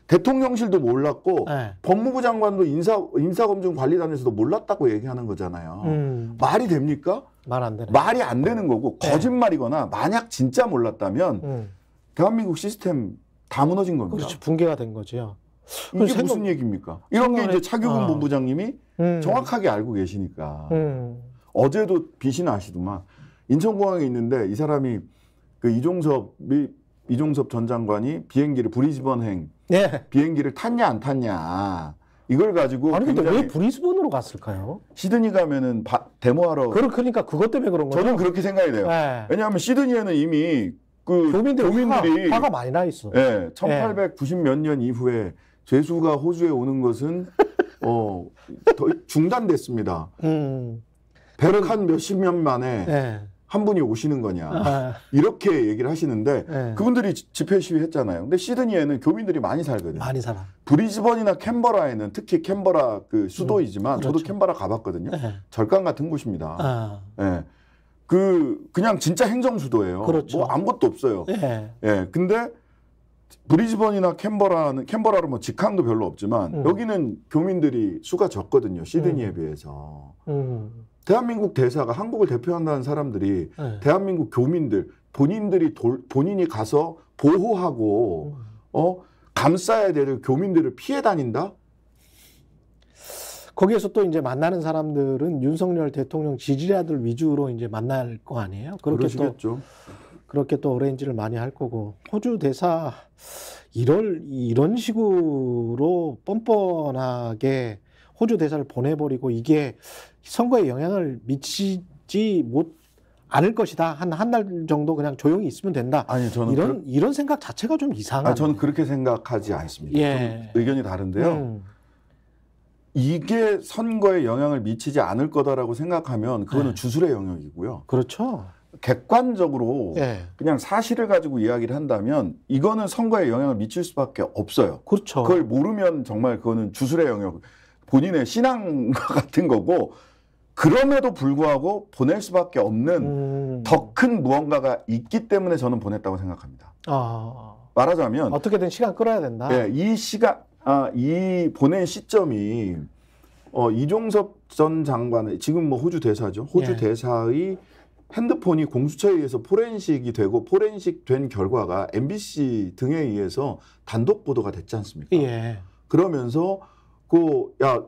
대통령실도 몰랐고 네. 법무부 장관도 인사검증관리단에서도 몰랐다고 얘기하는 거잖아요. 말이 됩니까? 말 안 되네. 말이 안 되는 거고 거짓말이거나 만약 진짜 몰랐다면 대한민국 시스템 다 무너진 겁니다. 그렇죠. 붕괴가 된 거죠. 이게 무슨 얘기입니까? 이런 게 이제 차규근 본부장님이 정확하게 알고 계시니까. 어제도 빛이 나시더만. 인천공항에 있는데 이 사람이 그 이종섭 전 장관이 비행기를 브리즈번행 비행기를 탔냐 안 탔냐 이걸 가지고 아니 근데 왜 브리즈번으로 갔을까요? 시드니 가면은 데모하러 그러니까 그것 때문에 그런 거죠. 저는 그렇게 생각이 돼요. 네. 왜냐하면 시드니에는 이미 그 교민들이 화가 많이 나 있어. 1890 몇 년 이후에 죄수가 호주에 오는 것은 중단됐습니다. 100한 몇십 년 만에 한 분이 오시는 거냐 이렇게 얘기를 하시는데 그분들이 집회 시위했잖아요. 근데 시드니에는 교민들이 많이 살거든요. 많이 살아. 브리즈번이나 캔버라에는 특히 캔버라 그 수도이지만 그렇죠. 저도 캔버라 가봤거든요. 절강 같은 곳입니다. 그냥 진짜 행정 수도예요. 그렇죠. 뭐 아무것도 없어요. 근데 브리즈번이나 캔버라로 뭐 직항도 별로 없지만 여기는 교민들이 수가 적거든요. 시드니에 비해서. 대한민국 대사가 한국을 대표한다는 사람들이 대한민국 교민들 본인이 가서 보호하고 감싸야 될 교민들을 피해 다닌다? 거기에서 또 이제 만나는 사람들은 윤석열 대통령 지지자들 위주로 이제 만날 거 아니에요? 그러시겠죠. 그렇게 또 어레인지를 많이 할 거고 호주 대사 이런 식으로 뻔뻔하게 호주 대사를 보내버리고 이게 선거에 영향을 미치지 않을 것이다. 한 달 정도 그냥 조용히 있으면 된다. 아니 저는 이런 생각 자체가 좀 이상하네요. 저는 그렇게 생각하지 않습니다. 좀 의견이 다른데요. 이게 선거에 영향을 미치지 않을 거다라고 생각하면 그거는 주술의 영역이고요. 그렇죠. 객관적으로 그냥 사실을 가지고 이야기를 한다면 이거는 선거에 영향을 미칠 수밖에 없어요. 그렇죠. 그걸 모르면 정말 그거는 주술의 영역, 본인의 신앙과 같은 거고 그럼에도 불구하고 보낼 수밖에 없는 더 큰 무언가가 있기 때문에 저는 보냈다고 생각합니다. 말하자면 어떻게든 시간 끌어야 된다. 이 보낸 시점이 이종섭 전 장관의 지금 뭐 호주 대사죠. 호주 대사의 핸드폰이 공수처에 의해서 포렌식이 되고 포렌식 된 결과가 MBC 등에 의해서 단독 보도가 됐지 않습니까? 그러면서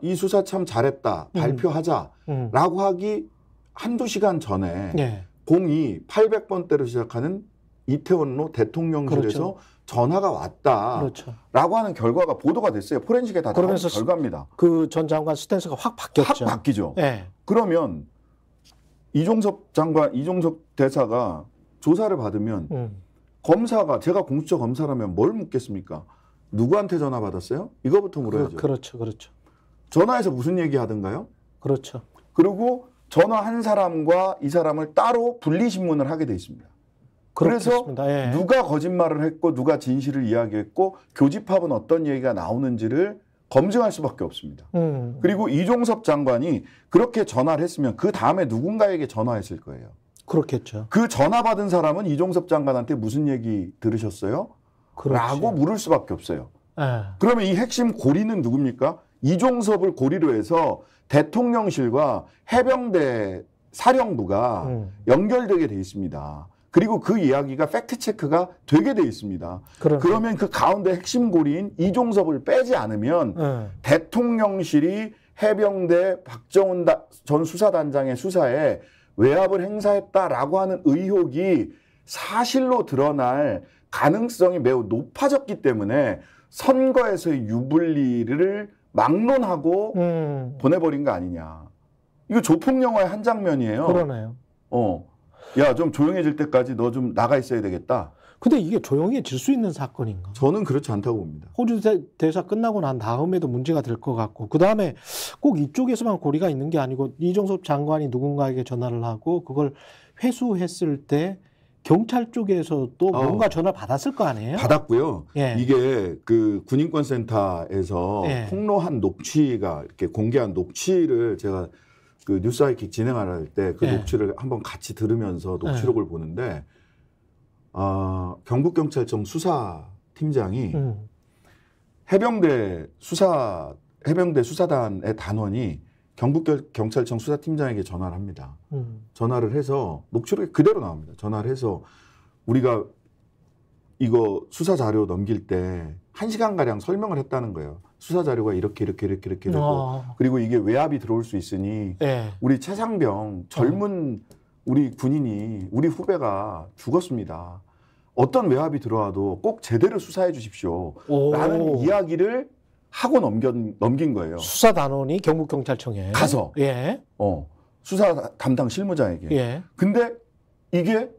이 수사 참 잘했다. 발표하자라고 하기 한두 시간 전에 02-800번대로 시작하는 이태원로 대통령실에서 전화가 왔다라고 하는 결과가 보도가 됐어요. 포렌식에 다 나온 결과입니다. 그 전 장관 스탠스가 확 바뀌었죠. 확 바뀌죠. 그러면 이종섭 대사가 조사를 받으면 검사가 제가 공수처 검사라면 뭘 묻겠습니까? 누구한테 전화 받았어요? 이거부터 물어야죠. 그렇죠. 전화해서 무슨 얘기 하던가요? 그렇죠. 그리고 전화한 사람과 이 사람을 따로 분리신문을 하게 돼 있습니다. 그래서 누가 거짓말을 했고 누가 진실을 이야기했고 교집합은 어떤 얘기가 나오는지를 검증할 수밖에 없습니다. 그리고 이종섭 장관이 그렇게 전화를 했으면 그 다음에 누군가에게 전화했을 거예요. 그렇겠죠. 그 전화 받은 사람은 이종섭 장관한테 무슨 얘기 들으셨어요? 라고 물을 수밖에 없어요. 그러면 이 핵심 고리는 누굽니까? 이종섭을 고리로 해서 대통령실과 해병대 사령부가 연결되게 돼 있습니다. 그리고 그 이야기가 팩트체크가 되게 돼 있습니다. 그러면 그 가운데 핵심 고리인 이종섭을 빼지 않으면 대통령실이 해병대 박정훈 전 수사단장의 수사에 외압을 행사했다라고 하는 의혹이 사실로 드러날 가능성이 매우 높아졌기 때문에 선거에서의 유불리를 막론하고 보내버린 거 아니냐. 이거 조폭 영화의 한 장면이에요. 그러네요. 야, 좀 조용해질 때까지 너 좀 나가 있어야 되겠다. 근데 이게 조용해질 수 있는 사건인가? 저는 그렇지 않다고 봅니다. 호주 대사 끝나고 난 다음에도 문제가 될 것 같고 그 다음에 꼭 이쪽에서만 고리가 있는 게 아니고 이종섭 장관이 누군가에게 전화를 하고 그걸 회수했을 때 경찰 쪽에서도 뭔가 전화를 받았을 거 아니에요? 받았고요. 이게 그 군인권센터에서 폭로한 녹취가 이렇게 공개한 녹취를 제가 그 뉴스 하이킥 진행할 때 그 녹취를 한번 같이 들으면서 녹취록을 보는데 경북경찰청 수사팀장이 해병대 수사단의 단원이 경북경찰청 수사팀장에게 전화를 합니다. 전화를 해서 녹취록이 그대로 나옵니다. 전화를 해서 우리가 이거 수사 자료 넘길 때 1시간가량 설명을 했다는 거예요. 수사 자료가 이렇게 되고 그리고 이게 외압이 들어올 수 있으니 네. 우리 최상병 젊은 우리 군인이 우리 후배가 죽었습니다. 어떤 외압이 들어와도 꼭 제대로 수사해 주십시오. 라는 이야기를 하고 넘긴 거예요. 수사단원이 경북경찰청에 가서 예. 수사 담당 실무자에게. 예. 근데 이게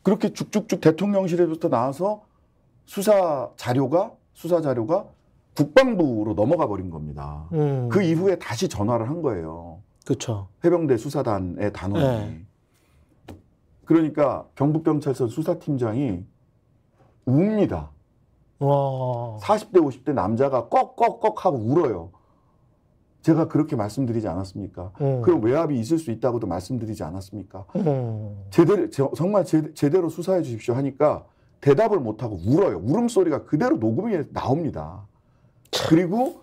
그렇게 쭉쭉쭉 대통령실에부터 나와서 수사 자료가 국방부로 넘어가 버린 겁니다. 그 이후에 다시 전화를 한 거예요. 그렇죠. 해병대 수사단의 단원이. 네. 그러니까 경북경찰서 수사팀장이 웁니다. 40대 50대 남자가 꺽꺽꺽 하고 울어요. 제가 그렇게 말씀드리지 않았습니까? 그럼 외압이 있을 수 있다고도 말씀드리지 않았습니까? 정말 제대로 수사해 주십시오 하니까 대답을 못하고 울어요. 울음소리가 그대로 녹음이 나옵니다. 그리고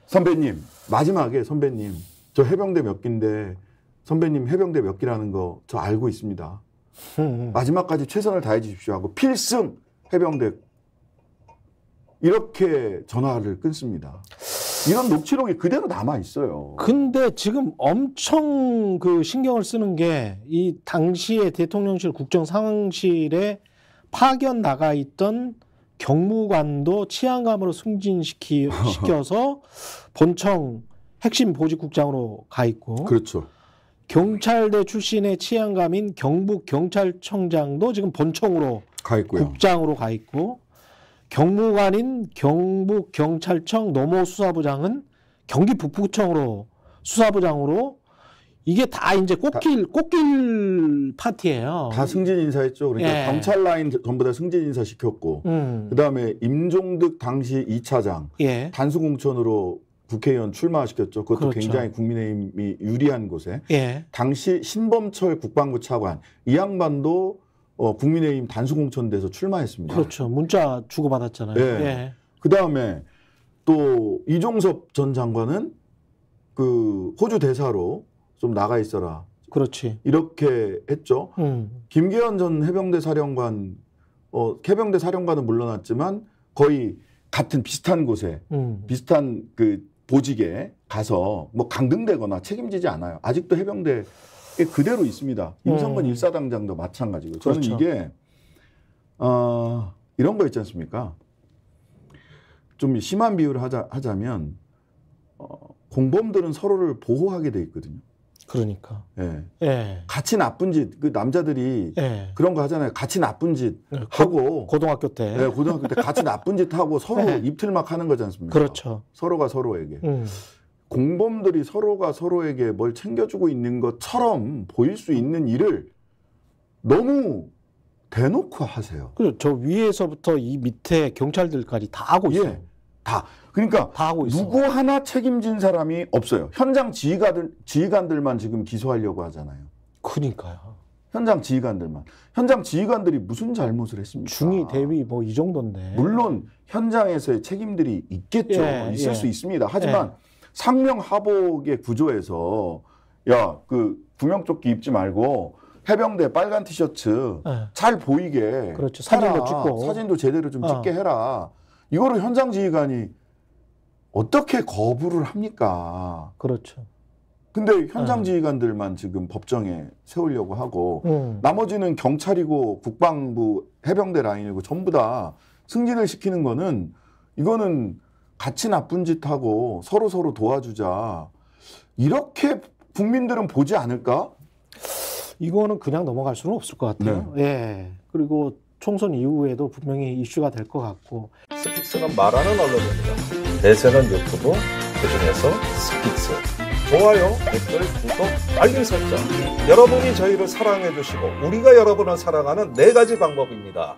선배님, 마지막에 선배님, 저 해병대 몇 기인데 선배님 해병대 몇 기라는 거 저 알고 있습니다. 마지막까지 최선을 다해 주십시오 하고 필승 해병대 이렇게 전화를 끊습니다. 이런 녹취록이 그대로 남아 있어요. 근데 지금 엄청 그 신경을 쓰는 게 이 당시에 대통령실 국정상황실에 파견 나가 있던 경무관도 치안감으로 승진시켜서 본청 핵심 보직국장으로 가 있고, 그렇죠. 경찰대 출신의 치안감인 경북경찰청장도 지금 본청으로 가 있고요. 국장으로 가 있고, 경무관인 경북경찰청 노모수사부장은 경기 북부청으로 수사부장으로, 이게 다 이제 꽃길 파티예요. 다 승진 인사했죠. 그러니까 예. 경찰 라인 전부 다 승진 인사 시켰고, 그다음에 임종득 당시 2차장 예. 단수공천으로 국회의원 출마시켰죠. 그것도 그렇죠. 굉장히 국민의힘이 유리한 곳에. 예. 당시 신범철 국방부 차관 이 양반도 국민의힘 단수공천돼서 출마했습니다. 그렇죠. 문자 주고받았잖아요. 예. 예. 그다음에 또 이종섭 전 장관은 그 호주 대사로 좀 나가 있어라. 그렇지. 이렇게 했죠. 김계현 전 해병대 사령관, 해병대 사령관은 물러났지만 거의 같은 비슷한 곳에 비슷한 그 보직에 가서 뭐 강등되거나 책임지지 않아요. 아직도 해병대에 그대로 있습니다. 임성근 일사당장도 마찬가지고. 저는 그렇죠. 이게 이런 거 있지 않습니까? 좀 심한 비유를 하자면 공범들은 서로를 보호하게 돼 있거든요. 그러니까. 예. 예. 같이 나쁜 짓, 그 남자들이 예. 그런 거 하잖아요. 같이 나쁜 짓 하고 고등학교 때. 예, 고등학교 때 같이 나쁜 짓 하고 서로 예. 입틀막 하는 거지 않습니까? 그렇죠. 서로가 서로에게. 공범들이 서로가 서로에게 뭘 챙겨주고 있는 것처럼 보일 수 있는 일을 너무 대놓고 하세요. 그리고 저 위에서부터 이 밑에 경찰들까지 다 하고 있어요. 예, 다. 그러니까 다 하고 있어. 누구 하나 책임진 사람이 없어요. 현장 지휘관들만 지금 기소하려고 하잖아요. 그러니까요. 현장 지휘관들만. 현장 지휘관들이 무슨 잘못을 했습니까? 중위, 대위 뭐 이 정도인데. 물론 현장에서의 책임들이 있겠죠. 예, 있을 예. 수 있습니다. 하지만 상명하복의 구조에서 야, 그 구명조끼 입지 말고 해병대 빨간 티셔츠 예. 잘 보이게 그렇죠. 사진도 해라. 찍고. 사진도 제대로 좀 찍게 해라. 이거를 현장 지휘관이 어떻게 거부를 합니까? 그렇죠. 근데 현장 지휘관들만 지금 법정에 세우려고 하고 나머지는 경찰이고 국방부 해병대 라인이고 전부 다 승진을 시키는 거는 이거는 같이 나쁜 짓 하고 서로 도와주자. 이렇게 국민들은 보지 않을까? 이거는 그냥 넘어갈 수는 없을 것 같아요. 네. 예. 그리고 총선 이후에도 분명히 이슈가 될 것 같고. 스픽스는 말하는 언론입니다. 대세는 유튜브, 그중에서 스픽스. 좋아요, 댓글, 구독, 알림 설정. 여러분이 저희를 사랑해 주시고 우리가 여러분을 사랑하는 4가지 방법입니다.